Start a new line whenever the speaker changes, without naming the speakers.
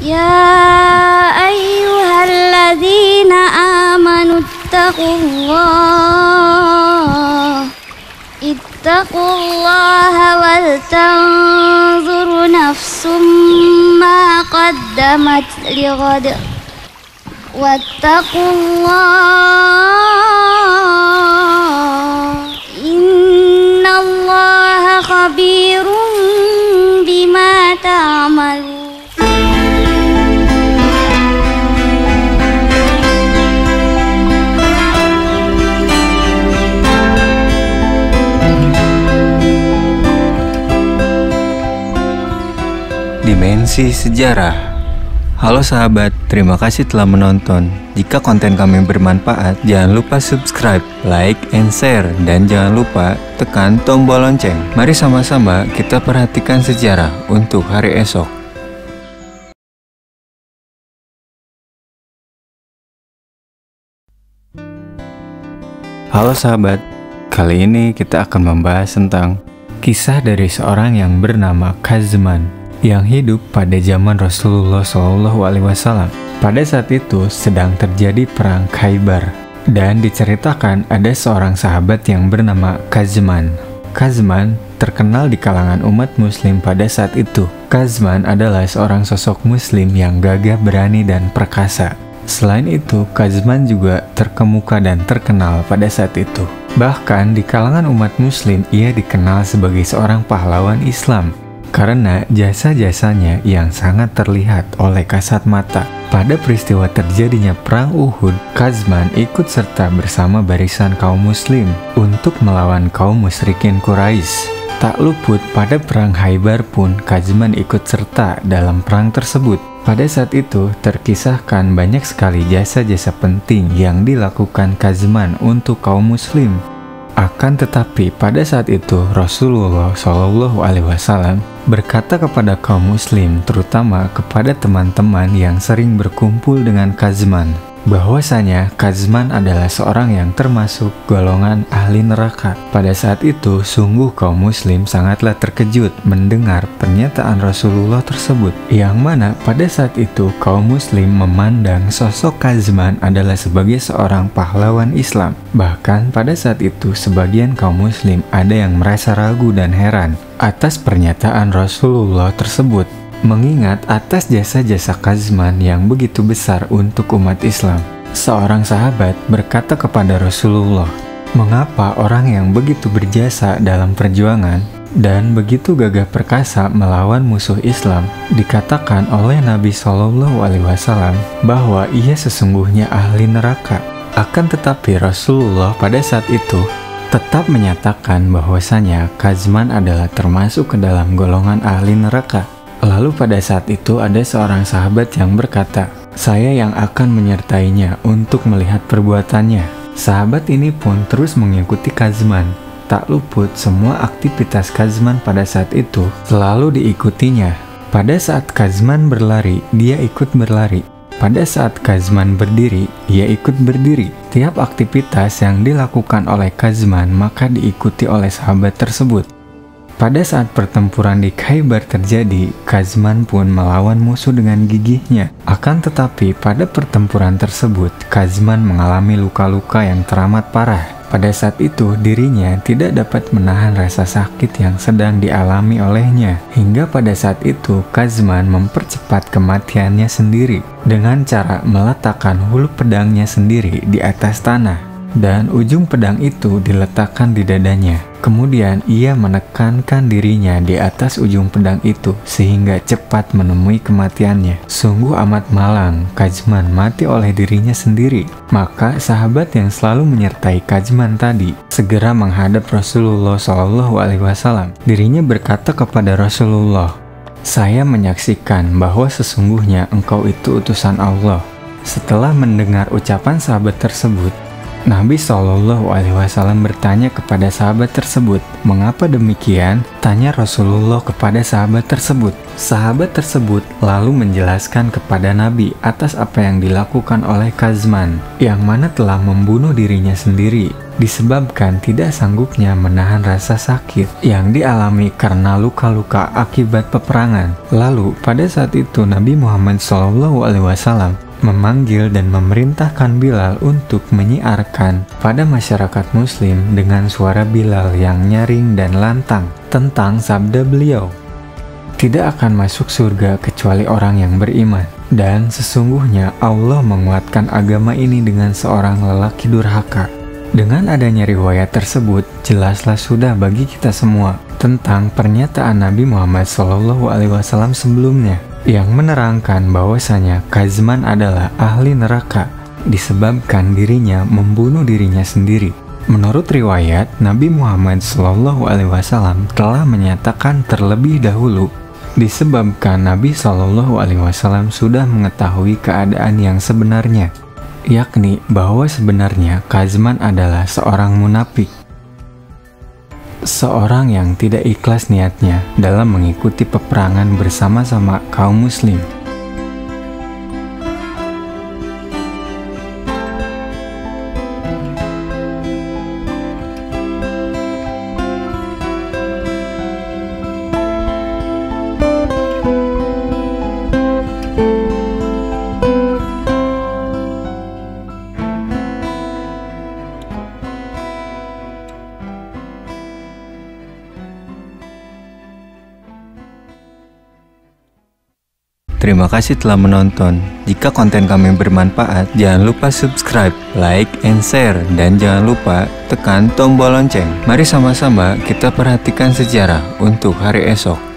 يا أيها الذين آمنوا اتقوا الله ولتنظر نفس ما قدمت لغد واتقوا الله إن الله خبير بما تعملون.
Dimensi Sejarah. Halo sahabat, terima kasih telah menonton. Jika konten kami bermanfaat, jangan lupa subscribe, like, and share. Dan jangan lupa tekan tombol lonceng. Mari sama-sama kita perhatikan sejarah untuk hari esok. Halo sahabat, kali ini kita akan membahas tentang kisah dari seorang yang bernama Khazman yang hidup pada zaman Rasulullah SAW. Pada saat itu sedang terjadi perang Khaybar, dan diceritakan ada seorang sahabat yang bernama Khazman. Khazman terkenal di kalangan umat muslim pada saat itu. Khazman adalah seorang sosok muslim yang gagah, berani, dan perkasa. Selain itu, Khazman juga terkemuka dan terkenal pada saat itu. Bahkan di kalangan umat muslim ia dikenal sebagai seorang pahlawan Islam karena jasa-jasanya yang sangat terlihat oleh kasat mata. Pada peristiwa terjadinya perang Uhud, Khazman ikut serta bersama barisan kaum muslim untuk melawan kaum musyrikin Quraisy. Tak luput pada perang Khaybar pun Khazman ikut serta dalam perang tersebut. Pada saat itu terkisahkan banyak sekali jasa-jasa penting yang dilakukan Khazman untuk kaum muslim. Akan tetapi pada saat itu Rasulullah SAW berkata kepada kaum muslim, terutama kepada teman-teman yang sering berkumpul dengan Khazman, bahwasanya Khazman adalah seorang yang termasuk golongan ahli neraka. Pada saat itu sungguh kaum muslim sangatlah terkejut mendengar pernyataan Rasulullah tersebut, yang mana pada saat itu kaum muslim memandang sosok Khazman adalah sebagai seorang pahlawan Islam. Bahkan pada saat itu sebagian kaum muslim ada yang merasa ragu dan heran atas pernyataan Rasulullah tersebut, mengingat atas jasa-jasa Khazman yang begitu besar untuk umat Islam. Seorang sahabat berkata kepada Rasulullah, "Mengapa orang yang begitu berjasa dalam perjuangan dan begitu gagah perkasa melawan musuh Islam dikatakan oleh Nabi SAW bahwa ia sesungguhnya ahli neraka?" Akan tetapi Rasulullah pada saat itu tetap menyatakan bahwasanya Khazman adalah termasuk ke dalam golongan ahli neraka. Lalu pada saat itu ada seorang sahabat yang berkata, "Saya yang akan menyertainya untuk melihat perbuatannya." Sahabat ini pun terus mengikuti Khazman. Tak luput semua aktivitas Khazman pada saat itu selalu diikutinya. Pada saat Khazman berlari, dia ikut berlari. Pada saat Khazman berdiri, ia ikut berdiri. Tiap aktivitas yang dilakukan oleh Khazman maka diikuti oleh sahabat tersebut. Pada saat pertempuran di Khaybar terjadi, Khazman pun melawan musuh dengan gigihnya. Akan tetapi pada pertempuran tersebut, Khazman mengalami luka-luka yang teramat parah. Pada saat itu dirinya tidak dapat menahan rasa sakit yang sedang dialami olehnya. Hingga pada saat itu Khazman mempercepat kematiannya sendiri dengan cara meletakkan hulu pedangnya sendiri di atas tanah, dan ujung pedang itu diletakkan di dadanya. Kemudian ia menekankan dirinya di atas ujung pedang itu sehingga cepat menemui kematiannya. Sungguh amat malang Khazman mati oleh dirinya sendiri. Maka sahabat yang selalu menyertai Khazman tadi segera menghadap Rasulullah SAW. Dirinya berkata kepada Rasulullah, "Saya menyaksikan bahwa sesungguhnya engkau itu utusan Allah." Setelah mendengar ucapan sahabat tersebut, Nabi Shallallahu Alaihi Wasallam bertanya kepada sahabat tersebut, "Mengapa demikian?" Tanya Rasulullah kepada sahabat tersebut. Sahabat tersebut lalu menjelaskan kepada Nabi atas apa yang dilakukan oleh Kazman, yang mana telah membunuh dirinya sendiri disebabkan tidak sanggupnya menahan rasa sakit yang dialami karena luka-luka akibat peperangan. Lalu pada saat itu Nabi Muhammad SAW memanggil dan memerintahkan Bilal untuk menyiarkan pada masyarakat muslim dengan suara Bilal yang nyaring dan lantang tentang sabda beliau, "Tidak akan masuk surga kecuali orang yang beriman, dan sesungguhnya Allah menguatkan agama ini dengan seorang lelaki durhaka." Dengan adanya riwayat tersebut, jelaslah sudah bagi kita semua tentang pernyataan Nabi Muhammad SAW sebelumnya, yang menerangkan bahwasanya Kazman adalah ahli neraka disebabkan dirinya membunuh dirinya sendiri. Menurut riwayat, Nabi Muhammad SAW telah menyatakan terlebih dahulu disebabkan Nabi SAW sudah mengetahui keadaan yang sebenarnya, yakni bahwa sebenarnya Kazman adalah seorang munafik, seorang yang tidak ikhlas niatnya dalam mengikuti peperangan bersama-sama kaum muslim. Terima kasih telah menonton. Jika konten kami bermanfaat, jangan lupa subscribe, like, and share. Dan jangan lupa tekan tombol lonceng. Mari sama-sama kita perhatikan sejarah untuk hari esok.